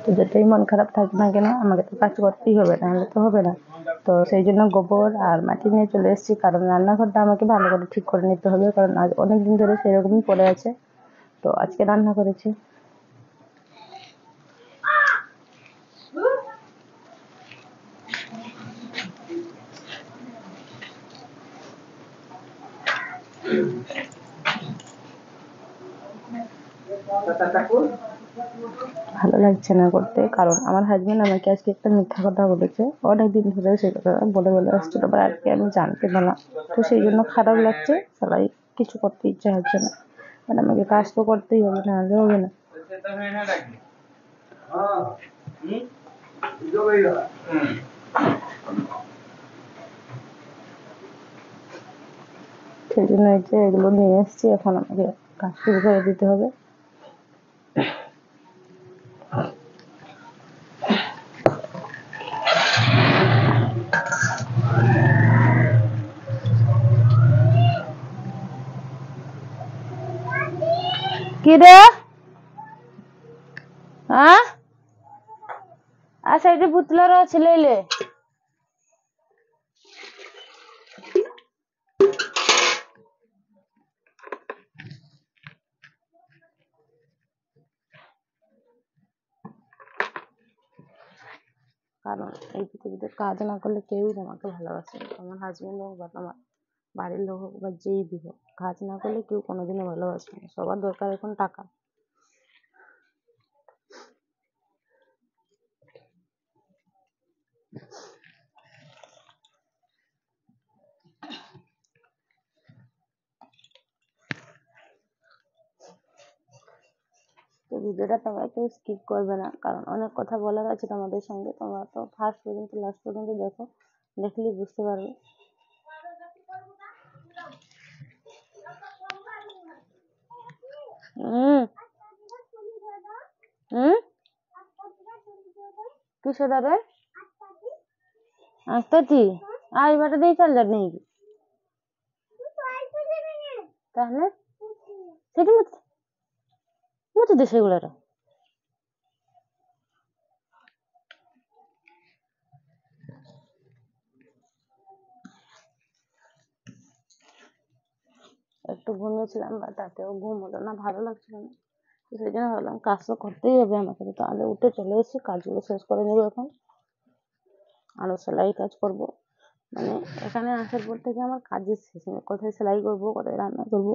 তো যতই মন খারাপ থাক না কেন আমাকে তো কাজ করতেই হবে, নাহলে তো হবে না। তো সেই জন্য গোবর আর মাটি নিয়ে চলে এসেছি, কারণ রান্নাঘরটা আমাকে ভালো করে ঠিক করে নিতে হবে, কারণ আজ অনেকদিন ধরে সেরকমই পড়ে আছে। তো আজকে রান্না করেছি। ভালো লাগছে না করতে, কারণ আমার হাজবেন্ড আমাকে আজকে একটা মিথ্যা কথা বলেছে। অনেকদিন ধরে সেই কথাটা বলে বলে আসছিল, বাট আজকে আমি জানতে পারলাম। তো সেই জন্য খারাপ লাগছে, সবাই কিছু করতে ইচ্ছা হচ্ছে না। মানে আমাকে কাজ তো করতেই হবে, না হলে হবে না। সেই জন্য এই যে এগুলো নিয়ে এসেছি, এখন আমাকে কাজ শুরু করে দিতে হবে। কি রে? হ্যাঁ, আচ্ছা, এটি পুতলার আছে, লইলে। কারণ এই পৃথিবীতে কাজ না করলে কেউই তোমাকে ভালোবাসে না। আমার হাজবেন্ড হোক বা তোমার বাড়ির লোক হোক বা যেই বি হোক, কাজ না করলে কেউ কোনোদিনও ভালোবাসে না। সবার দরকার এখন টাকা। তো ভিডিওটা তোমরা কেউ স্কিপ করবে না, কারণ অনেক কথা বলার আছে তোমাদের সঙ্গে। তোমরা তো ফার্স্ট পর্যন্ত লাস্ট পর্যন্ত দেখো, দেখলেই বুঝতে পারবে। হুম হুম কি সেটা রে? আস্তাছি আর বাটা দিয়ে চল যাবে নাকি? তাহলে সেটি মুছে দে সেগুলোটা। একটু ঘুমিয়েছিলাম, বা তাতেও ঘুম হলো না, ভালো লাগছিল না। তো সেই জন্য ভাবলাম কাজ তো করতেই হবে আমাকে, তাহলে উঠে চলে এসেছি, কাজগুলো শেষ করে নেবো এখন। আরো সেলাই কাজ করব। মানে এখানে আসার পর থেকে আমার কাজের শেষ নেই, কোথায় সেলাই করবো, কোথায় রান্না করবো।